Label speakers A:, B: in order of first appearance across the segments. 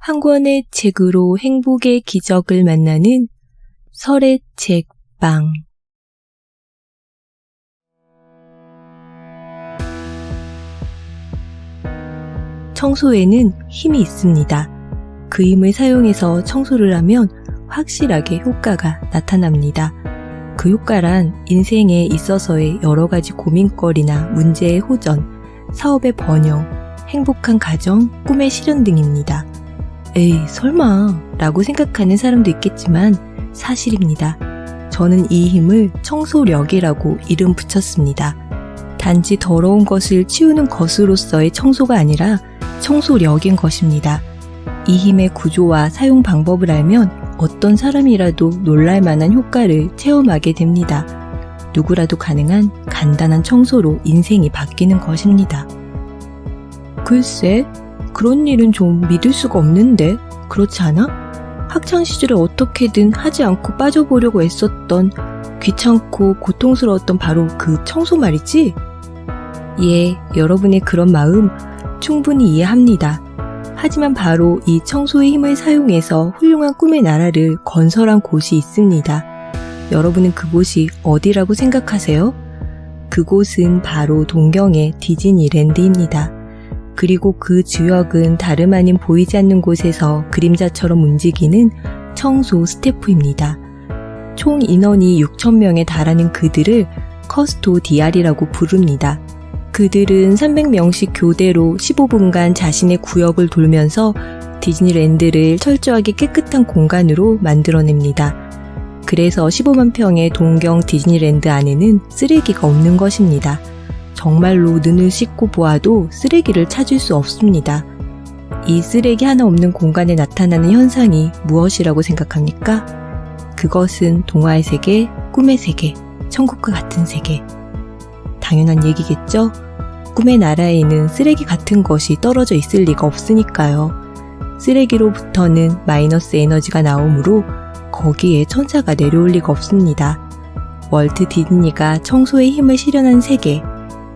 A: 한 권의 책으로 행복의 기적을 만나는 설의 책방. 청소에는 힘이 있습니다. 그 힘을 사용해서 청소를 하면 확실하게 효과가 나타납니다. 그 효과란 인생에 있어서의 여러 가지 고민거리나 문제의 호전, 사업의 번영, 행복한 가정, 꿈의 실현 등입니다. 에이, 설마 라고 생각하는 사람도 있겠지만 사실입니다. 저는 이 힘을 청소력이라고 이름 붙였습니다. 단지 더러운 것을 치우는 것으로서의 청소가 아니라 청소력인 것입니다. 이 힘의 구조와 사용 방법을 알면 어떤 사람이라도 놀랄만한 효과를 체험하게 됩니다. 누구라도 가능한 간단한 청소로 인생이 바뀌는 것입니다. 글쎄, 그런 일은 좀 믿을 수가 없는데, 그렇지 않아? 학창시절에 어떻게든 하지 않고 빠져보려고 애썼던 귀찮고 고통스러웠던 바로 그 청소 말이지? 예, 여러분의 그런 마음 충분히 이해합니다. 하지만 바로 이 청소의 힘을 사용해서 훌륭한 꿈의 나라를 건설한 곳이 있습니다. 여러분은 그곳이 어디라고 생각하세요? 그곳은 바로 동경의 디즈니랜드입니다. 그리고 그 주역은 다름 아닌 보이지 않는 곳에서 그림자처럼 움직이는 청소 스태프입니다. 총 인원이 6,000명에 달하는 그들을 커스토디알이라고 부릅니다. 그들은 300명씩 교대로 15분간 자신의 구역을 돌면서 디즈니랜드를 철저하게 깨끗한 공간으로 만들어냅니다. 그래서 15만 평의 동경 디즈니랜드 안에는 쓰레기가 없는 것입니다. 정말로 눈을 씻고 보아도 쓰레기를 찾을 수 없습니다. 이 쓰레기 하나 없는 공간에 나타나는 현상이 무엇이라고 생각합니까? 그것은 동화의 세계, 꿈의 세계, 천국과 같은 세계. 당연한 얘기겠죠? 꿈의 나라에는 쓰레기 같은 것이 떨어져 있을 리가 없으니까요. 쓰레기로부터는 마이너스 에너지가 나오므로 거기에 천사가 내려올 리가 없습니다. 월트 디즈니가 청소의 힘을 실현한 세계,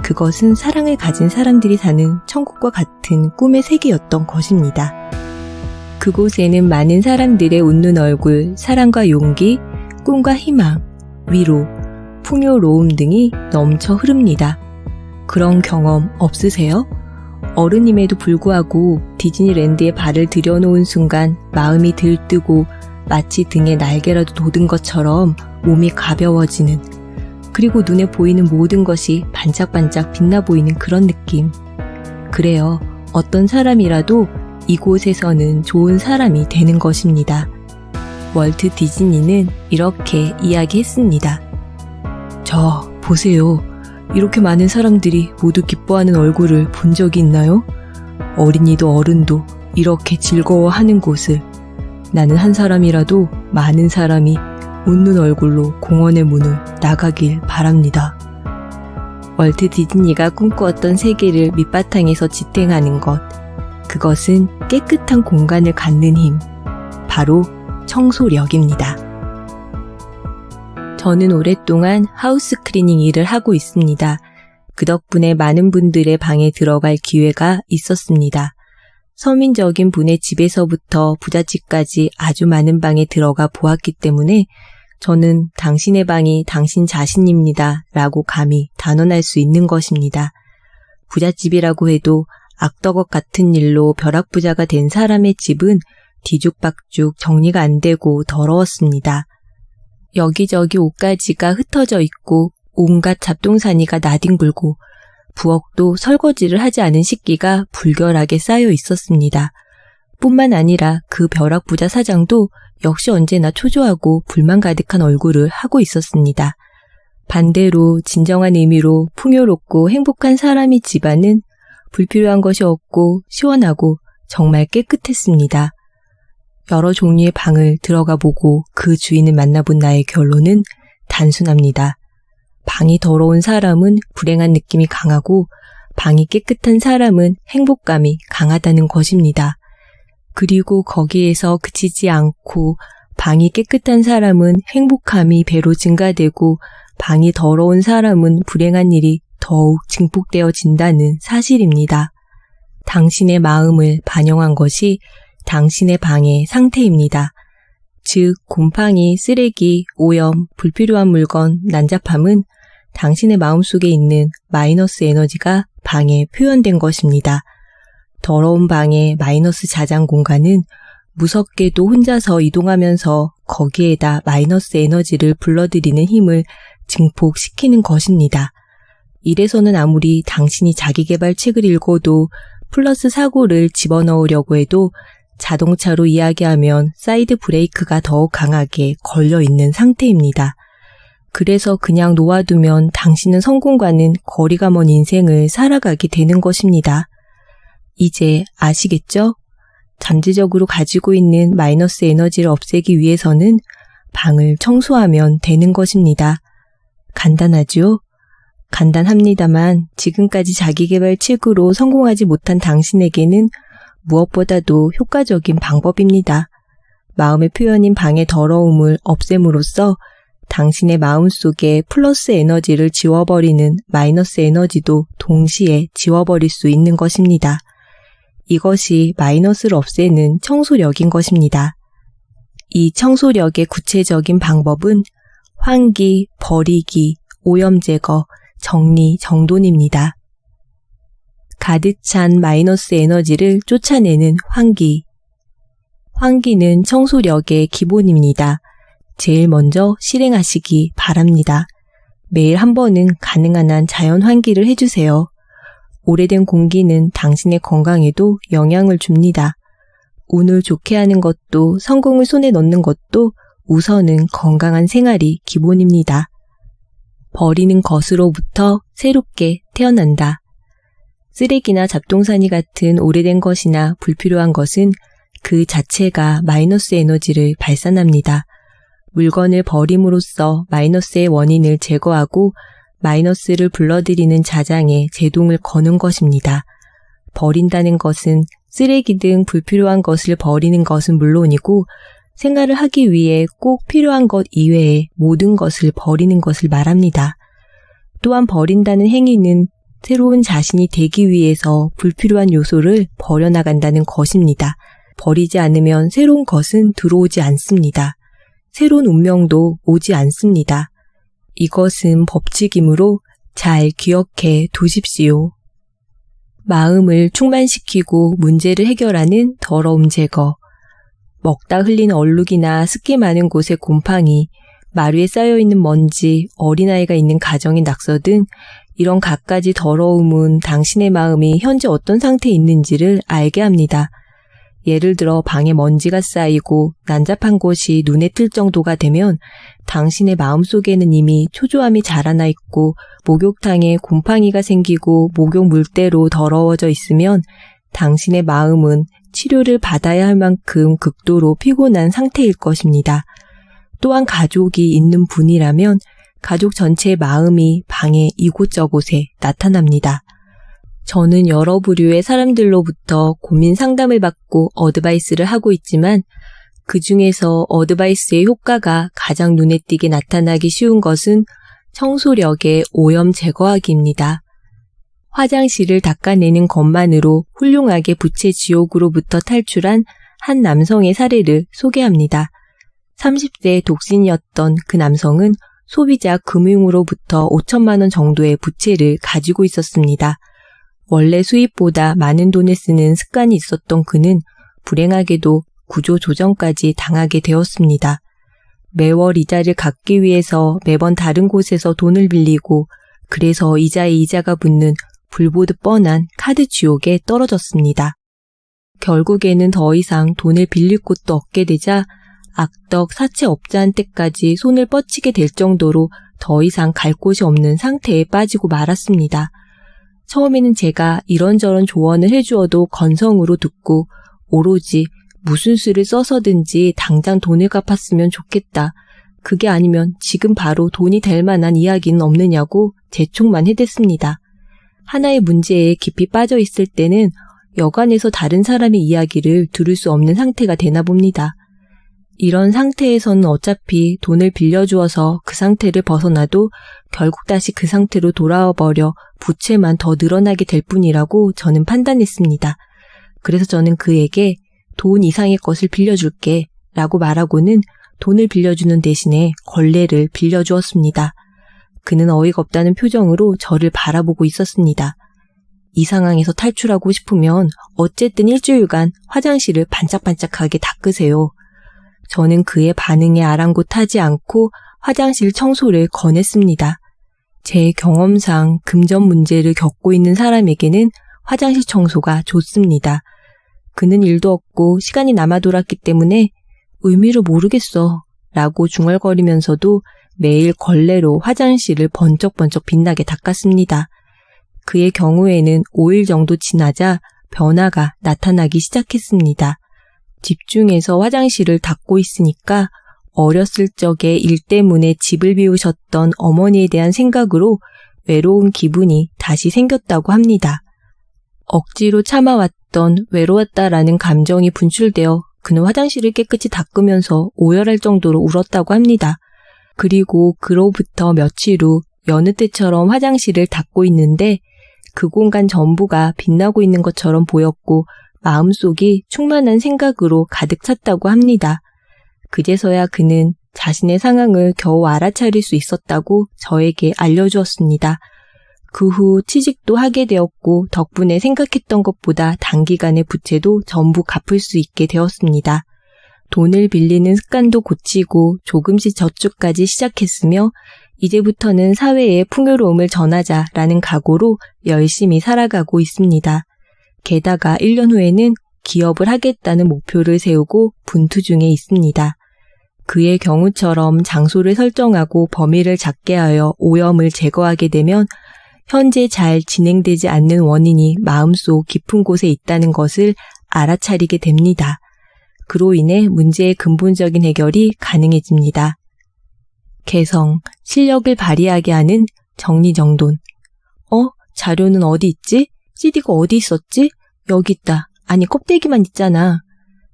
A: 그것은 사랑을 가진 사람들이 사는 천국과 같은 꿈의 세계였던 것입니다. 그곳에는 많은 사람들의 웃는 얼굴, 사랑과 용기, 꿈과 희망, 위로, 풍요로움 등이 넘쳐 흐릅니다. 그런 경험 없으세요? 어른임에도 불구하고 디즈니랜드에 발을 들여놓은 순간 마음이 들뜨고 마치 등에 날개라도 돋은 것처럼 몸이 가벼워지는, 그리고 눈에 보이는 모든 것이 반짝반짝 빛나 보이는 그런 느낌. 그래요. 어떤 사람이라도 이곳에서는 좋은 사람이 되는 것입니다. 월트 디즈니는 이렇게 이야기했습니다. 저, 보세요. 이렇게 많은 사람들이 모두 기뻐하는 얼굴을 본 적이 있나요? 어린이도 어른도 이렇게 즐거워하는 곳을. 나는 한 사람이라도 많은 사람이 웃는 얼굴로 공원의 문을 나가길 바랍니다. 월트 디즈니가 꿈꾸었던 세계를 밑바탕에서 지탱하는 것, 그것은 깨끗한 공간을 갖는 힘, 바로 청소력입니다. 저는 오랫동안 하우스 클리닝 일을 하고 있습니다. 그 덕분에 많은 분들의 방에 들어갈 기회가 있었습니다. 서민적인 분의 집에서부터 부잣집까지 아주 많은 방에 들어가 보았기 때문에 저는 당신의 방이 당신 자신입니다 라고 감히 단언할 수 있는 것입니다. 부잣집이라고 해도 악덕업 같은 일로 벼락부자가 된 사람의 집은 뒤죽박죽 정리가 안 되고 더러웠습니다. 여기저기 옷가지가 흩어져 있고 온갖 잡동사니가 나뒹굴고 부엌도 설거지를 하지 않은 식기가 불결하게 쌓여 있었습니다. 뿐만 아니라 그 벼락부자 사장도 역시 언제나 초조하고 불만 가득한 얼굴을 하고 있었습니다. 반대로 진정한 의미로 풍요롭고 행복한 사람의 집안은 불필요한 것이 없고 시원하고 정말 깨끗했습니다. 여러 종류의 방을 들어가 보고 그 주인을 만나본 나의 결론은 단순합니다. 방이 더러운 사람은 불행한 느낌이 강하고 방이 깨끗한 사람은 행복감이 강하다는 것입니다. 그리고 거기에서 그치지 않고 방이 깨끗한 사람은 행복함이 배로 증가되고 방이 더러운 사람은 불행한 일이 더욱 증폭되어진다는 사실입니다. 당신의 마음을 반영한 것이 당신의 방의 상태입니다. 즉, 곰팡이, 쓰레기, 오염, 불필요한 물건, 난잡함은 당신의 마음속에 있는 마이너스 에너지가 방에 표현된 것입니다. 더러운 방의 마이너스 자장 공간은 무섭게도 혼자서 이동하면서 거기에다 마이너스 에너지를 불러들이는 힘을 증폭시키는 것입니다. 이래서는 아무리 당신이 자기계발 책을 읽어도 플러스 사고를 집어넣으려고 해도 자동차로 이야기하면 사이드 브레이크가 더욱 강하게 걸려있는 상태입니다. 그래서 그냥 놓아두면 당신은 성공과는 거리가 먼 인생을 살아가게 되는 것입니다. 이제 아시겠죠? 잠재적으로 가지고 있는 마이너스 에너지를 없애기 위해서는 방을 청소하면 되는 것입니다. 간단하죠? 간단합니다만 지금까지 자기계발 책으로 성공하지 못한 당신에게는 무엇보다도 효과적인 방법입니다. 마음의 표현인 방의 더러움을 없앰으로써 당신의 마음속에 플러스 에너지를 지워버리는 마이너스 에너지도 동시에 지워버릴 수 있는 것입니다. 이것이 마이너스를 없애는 청소력인 것입니다. 이 청소력의 구체적인 방법은 환기, 버리기, 오염 제거, 정리, 정돈입니다. 가득 찬 마이너스 에너지를 쫓아내는 환기. 환기는 청소력의 기본입니다. 제일 먼저 실행하시기 바랍니다. 매일 한 번은 가능한 한 자연 환기를 해주세요. 오래된 공기는 당신의 건강에도 영향을 줍니다. 운을 좋게 하는 것도 성공을 손에 넣는 것도 우선은 건강한 생활이 기본입니다. 버리는 것으로부터 새롭게 태어난다. 쓰레기나 잡동사니 같은 오래된 것이나 불필요한 것은 그 자체가 마이너스 에너지를 발산합니다. 물건을 버림으로써 마이너스의 원인을 제거하고 마이너스를 불러들이는 자장에 제동을 거는 것입니다. 버린다는 것은 쓰레기 등 불필요한 것을 버리는 것은 물론이고 생활을 하기 위해 꼭 필요한 것 이외의 모든 것을 버리는 것을 말합니다. 또한 버린다는 행위는 새로운 자신이 되기 위해서 불필요한 요소를 버려나간다는 것입니다. 버리지 않으면 새로운 것은 들어오지 않습니다. 새로운 운명도 오지 않습니다. 이것은 법칙이므로 잘 기억해 두십시오. 마음을 충만시키고 문제를 해결하는 더러움 제거. 먹다 흘린 얼룩이나 습기 많은 곳의 곰팡이, 마루에 쌓여있는 먼지, 어린아이가 있는 가정의 낙서 등 이런 갖가지 더러움은 당신의 마음이 현재 어떤 상태에 있는지를 알게 합니다. 예를 들어 방에 먼지가 쌓이고 난잡한 곳이 눈에 띌 정도가 되면 당신의 마음속에는 이미 초조함이 자라나 있고 목욕탕에 곰팡이가 생기고 목욕 물때로 더러워져 있으면 당신의 마음은 치료를 받아야 할 만큼 극도로 피곤한 상태일 것입니다. 또한 가족이 있는 분이라면 가족 전체의 마음이 방의 이곳저곳에 나타납니다. 저는 여러 부류의 사람들로부터 고민 상담을 받고 어드바이스를 하고 있지만 그 중에서 어드바이스의 효과가 가장 눈에 띄게 나타나기 쉬운 것은 청소력의 오염 제거하기입니다. 화장실을 닦아내는 것만으로 훌륭하게 부채 지옥으로부터 탈출한 한 남성의 사례를 소개합니다. 30대 독신이었던 그 남성은 소비자 금융으로부터 5천만 원 정도의 부채를 가지고 있었습니다. 원래 수입보다 많은 돈을 쓰는 습관이 있었던 그는 불행하게도 구조조정까지 당하게 되었습니다. 매월 이자를 갚기 위해서 매번 다른 곳에서 돈을 빌리고 그래서 이자에 이자가 붙는 불보듯 뻔한 카드 지옥에 떨어졌습니다. 결국에는 더 이상 돈을 빌릴 곳도 없게 되자 악덕 사채업자한테까지 손을 뻗치게 될 정도로 더 이상 갈 곳이 없는 상태에 빠지고 말았습니다. 처음에는 제가 이런저런 조언을 해주어도 건성으로 듣고 오로지 무슨 수를 써서든지 당장 돈을 갚았으면 좋겠다. 그게 아니면 지금 바로 돈이 될 만한 이야기는 없느냐고 재촉만 해댔습니다. 하나의 문제에 깊이 빠져 있을 때는 여간해서 다른 사람의 이야기를 들을 수 없는 상태가 되나 봅니다. 이런 상태에서는 어차피 돈을 빌려주어서 그 상태를 벗어나도 결국 다시 그 상태로 돌아와 버려 부채만 더 늘어나게 될 뿐이라고 저는 판단했습니다. 그래서 저는 그에게 돈 이상의 것을 빌려줄게 라고 말하고는 돈을 빌려주는 대신에 걸레를 빌려주었습니다. 그는 어이가 없다는 표정으로 저를 바라보고 있었습니다. 이 상황에서 탈출하고 싶으면 어쨌든 일주일간 화장실을 반짝반짝하게 닦으세요. 저는 그의 반응에 아랑곳하지 않고 화장실 청소를 권했습니다. 제 경험상 금전 문제를 겪고 있는 사람에게는 화장실 청소가 좋습니다. 그는 일도 없고 시간이 남아 돌았기 때문에 의미를 모르겠어 라고 중얼거리면서도 매일 걸레로 화장실을 번쩍번쩍 빛나게 닦았습니다. 그의 경우에는 5일 정도 지나자 변화가 나타나기 시작했습니다. 집중해서 화장실을 닦고 있으니까 어렸을 적에 일 때문에 집을 비우셨던 어머니에 대한 생각으로 외로운 기분이 다시 생겼다고 합니다. 억지로 참아왔던 외로웠다라는 감정이 분출되어 그는 화장실을 깨끗이 닦으면서 오열할 정도로 울었다고 합니다. 그리고 그로부터 며칠 후 여느 때처럼 화장실을 닦고 있는데 그 공간 전부가 빛나고 있는 것처럼 보였고 마음속이 충만한 생각으로 가득 찼다고 합니다. 그제서야 그는 자신의 상황을 겨우 알아차릴 수 있었다고 저에게 알려주었습니다. 그 후 취직도 하게 되었고 덕분에 생각했던 것보다 단기간에 부채도 전부 갚을 수 있게 되었습니다. 돈을 빌리는 습관도 고치고 조금씩 저축까지 시작했으며 이제부터는 사회에 풍요로움을 전하자라는 각오로 열심히 살아가고 있습니다. 게다가 1년 후에는 기업을 하겠다는 목표를 세우고 분투 중에 있습니다. 그의 경우처럼 장소를 설정하고 범위를 작게 하여 오염을 제거하게 되면 현재 잘 진행되지 않는 원인이 마음속 깊은 곳에 있다는 것을 알아차리게 됩니다. 그로 인해 문제의 근본적인 해결이 가능해집니다. 개성, 실력을 발휘하게 하는 정리정돈. 자료는 어디 있지? CD가 어디 있었지? 여기 있다. 아니 껍데기만 있잖아.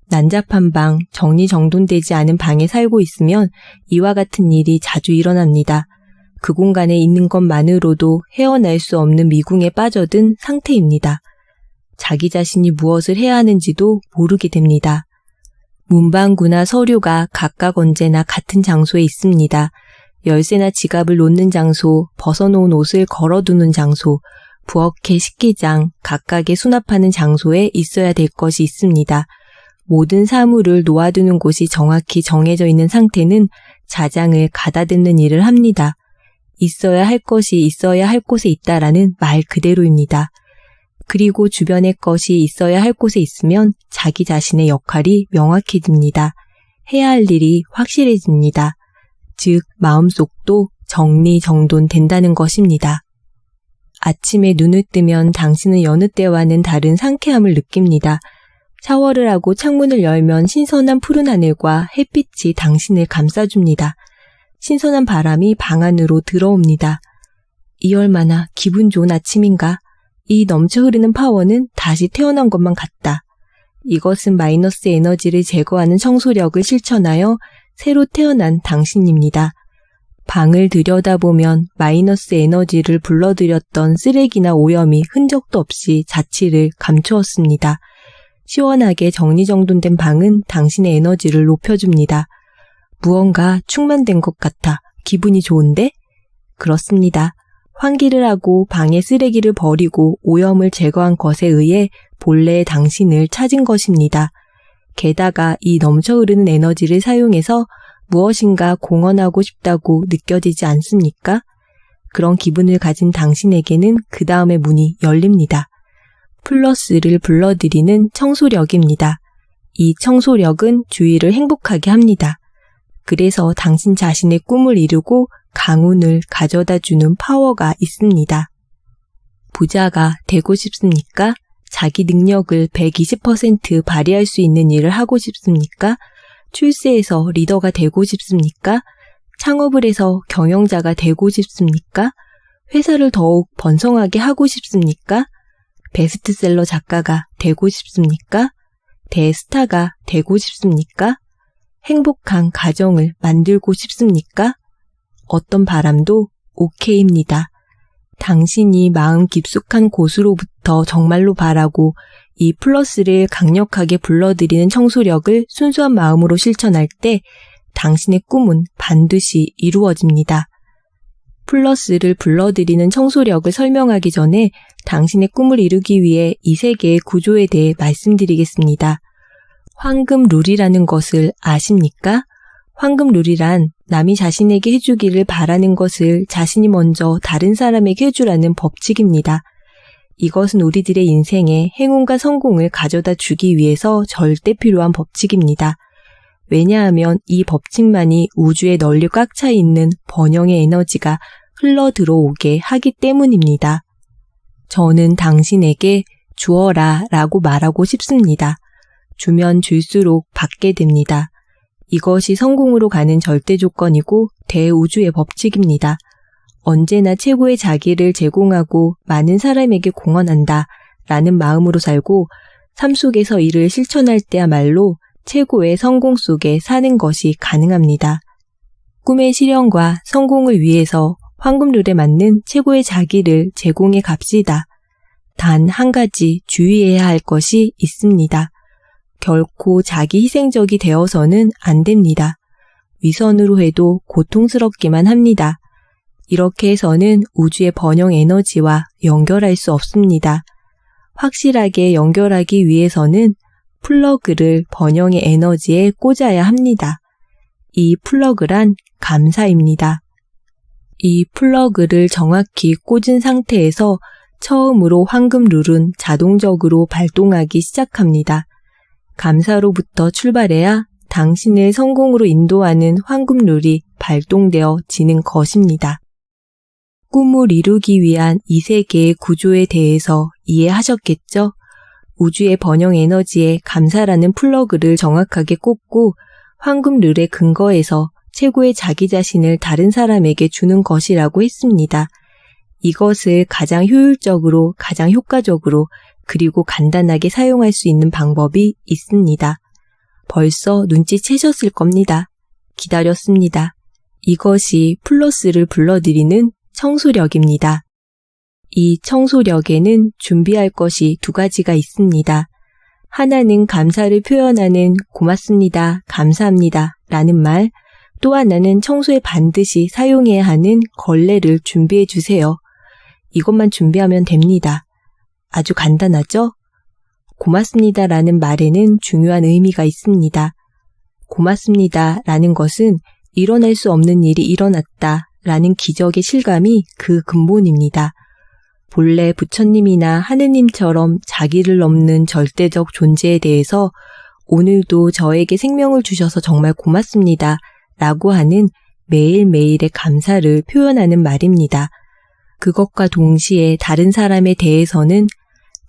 A: 난잡한 방, 정리정돈되지 않은 방에 살고 있으면 이와 같은 일이 자주 일어납니다. 그 공간에 있는 것만으로도 헤어날 수 없는 미궁에 빠져든 상태입니다. 자기 자신이 무엇을 해야 하는지도 모르게 됩니다. 문방구나 서류가 각각 언제나 같은 장소에 있습니다. 열쇠나 지갑을 놓는 장소, 벗어놓은 옷을 걸어두는 장소, 부엌의 식기장, 각각의 수납하는 장소에 있어야 될 것이 있습니다. 모든 사물을 놓아두는 곳이 정확히 정해져 있는 상태는 자장을 가다듬는 일을 합니다. 있어야 할 것이 있어야 할 곳에 있다라는 말 그대로입니다. 그리고 주변의 것이 있어야 할 곳에 있으면 자기 자신의 역할이 명확해집니다. 해야 할 일이 확실해집니다. 즉, 마음속도 정리정돈된다는 것입니다. 아침에 눈을 뜨면 당신은 여느 때와는 다른 상쾌함을 느낍니다. 샤워를 하고 창문을 열면 신선한 푸른 하늘과 햇빛이 당신을 감싸줍니다. 신선한 바람이 방 안으로 들어옵니다. 이 얼마나 기분 좋은 아침인가. 이 넘쳐 흐르는 파워는 다시 태어난 것만 같다. 이것은 마이너스 에너지를 제거하는 청소력을 실천하여 새로 태어난 당신입니다. 방을 들여다보면 마이너스 에너지를 불러들였던 쓰레기나 오염이 흔적도 없이 자취를 감추었습니다. 시원하게 정리정돈된 방은 당신의 에너지를 높여줍니다. 무언가 충만된 것 같아 기분이 좋은데? 그렇습니다. 환기를 하고 방의 쓰레기를 버리고 오염을 제거한 것에 의해 본래의 당신을 찾은 것입니다. 게다가 이 넘쳐 흐르는 에너지를 사용해서 무엇인가 공헌하고 싶다고 느껴지지 않습니까? 그런 기분을 가진 당신에게는 그 다음의 문이 열립니다. 플러스를 불러들이는 청소력입니다. 이 청소력은 주위를 행복하게 합니다. 그래서 당신 자신의 꿈을 이루고 강운을 가져다주는 파워가 있습니다. 부자가 되고 싶습니까? 자기 능력을 120% 발휘할 수 있는 일을 하고 싶습니까? 출세해서 리더가 되고 싶습니까? 창업을 해서 경영자가 되고 싶습니까? 회사를 더욱 번성하게 하고 싶습니까? 베스트셀러 작가가 되고 싶습니까? 대스타가 되고 싶습니까? 행복한 가정을 만들고 싶습니까? 어떤 바람도 오케이입니다. 당신이 마음 깊숙한 곳으로부터 정말로 바라고 이 플러스를 강력하게 불러들이는 청소력을 순수한 마음으로 실천할 때 당신의 꿈은 반드시 이루어집니다. 플러스를 불러들이는 청소력을 설명하기 전에 당신의 꿈을 이루기 위해 이 세계의 구조에 대해 말씀드리겠습니다. 황금 룰이라는 것을 아십니까? 황금 룰이란 남이 자신에게 해주기를 바라는 것을 자신이 먼저 다른 사람에게 해주라는 법칙입니다. 이것은 우리들의 인생에 행운과 성공을 가져다 주기 위해서 절대 필요한 법칙입니다. 왜냐하면 이 법칙만이 우주에 널리 꽉 차 있는 번영의 에너지가 흘러 들어오게 하기 때문입니다. 저는 당신에게 주어라 라고 말하고 싶습니다. 주면 줄수록 받게 됩니다. 이것이 성공으로 가는 절대 조건이고 대우주의 법칙입니다. 언제나 최고의 자기를 제공하고 많은 사람에게 공헌한다 라는 마음으로 살고 삶 속에서 이를 실천할 때야말로 최고의 성공 속에 사는 것이 가능합니다. 꿈의 실현과 성공을 위해서 황금룰에 맞는 최고의 자기를 제공해 갑시다. 단 한 가지 주의해야 할 것이 있습니다. 결코 자기 희생적이 되어서는 안 됩니다. 위선으로 해도 고통스럽기만 합니다. 이렇게 해서는 우주의 번영 에너지와 연결할 수 없습니다. 확실하게 연결하기 위해서는 플러그를 번영의 에너지에 꽂아야 합니다. 이 플러그란 감사입니다. 이 플러그를 정확히 꽂은 상태에서 처음으로 황금 룰은 자동적으로 발동하기 시작합니다. 감사로부터 출발해야 당신을 성공으로 인도하는 황금 룰이 발동되어지는 것입니다. 꿈을 이루기 위한 이 세계의 구조에 대해서 이해하셨겠죠? 우주의 번영 에너지에 감사라는 플러그를 정확하게 꽂고 황금 룰의 근거에서 최고의 자기 자신을 다른 사람에게 주는 것이라고 했습니다. 이것을 가장 효율적으로, 가장 효과적으로, 그리고 간단하게 사용할 수 있는 방법이 있습니다. 벌써 눈치채셨을 겁니다. 기다렸습니다. 이것이 플러스를 불러들이는 청소력입니다. 이 청소력에는 준비할 것이 두 가지가 있습니다. 하나는 감사를 표현하는 고맙습니다, 감사합니다 라는 말, 또 하나는 청소에 반드시 사용해야 하는 걸레를 준비해 주세요. 이것만 준비하면 됩니다. 아주 간단하죠? 고맙습니다 라는 말에는 중요한 의미가 있습니다. 고맙습니다 라는 것은 일어날 수 없는 일이 일어났다 라는 기적의 실감이 그 근본입니다. 본래 부처님이나 하느님처럼 자기를 넘는 절대적 존재에 대해서 오늘도 저에게 생명을 주셔서 정말 고맙습니다 라고 하는 매일매일의 감사를 표현하는 말입니다. 그것과 동시에 다른 사람에 대해서는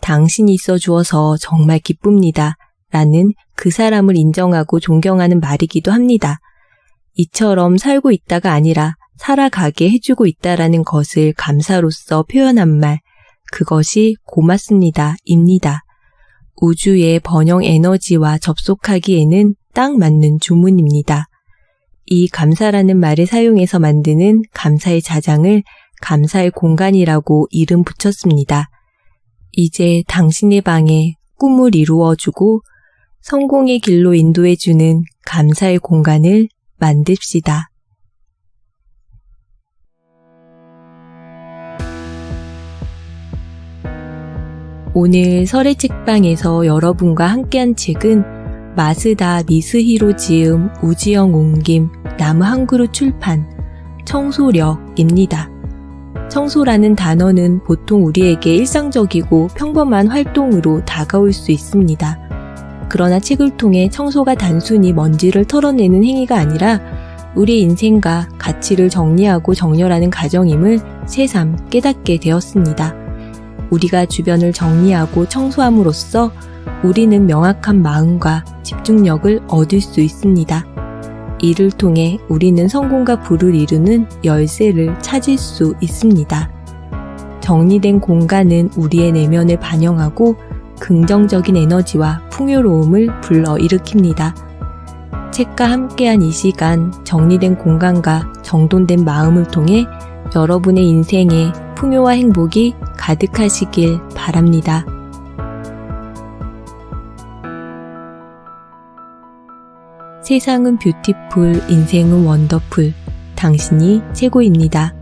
A: 당신이 있어 주어서 정말 기쁩니다 라는 그 사람을 인정하고 존경하는 말이기도 합니다. 이처럼 살고 있다가 아니라 살아가게 해주고 있다라는 것을 감사로서 표현한 말, 그것이 고맙습니다입니다. 우주의 번영 에너지와 접속하기에는 딱 맞는 주문입니다. 이 감사라는 말을 사용해서 만드는 감사의 자장을 감사의 공간이라고 이름 붙였습니다. 이제 당신의 방에 꿈을 이루어주고 성공의 길로 인도해주는 감사의 공간을 만듭시다. 오늘 설의 책방에서 여러분과 함께한 책은 마스다 미스히로 지음 우지영 옮김 나무 한 그루 출판 청소력입니다. 청소라는 단어는 보통 우리에게 일상적이고 평범한 활동으로 다가올 수 있습니다. 그러나 책을 통해 청소가 단순히 먼지를 털어내는 행위가 아니라 우리의 인생과 가치를 정리하고 정렬하는 과정임을 새삼 깨닫게 되었습니다. 우리가 주변을 정리하고 청소함으로써 우리는 명확한 마음과 집중력을 얻을 수 있습니다. 이를 통해 우리는 성공과 부를 이루는 열쇠를 찾을 수 있습니다. 정리된 공간은 우리의 내면을 반영하고 긍정적인 에너지와 풍요로움을 불러일으킵니다. 책과 함께한 이 시간, 정리된 공간과 정돈된 마음을 통해 여러분의 인생에 풍요와 행복이 가득하시길 바랍니다. 세상은 뷰티풀, 인생은 원더풀. 당신이 최고입니다.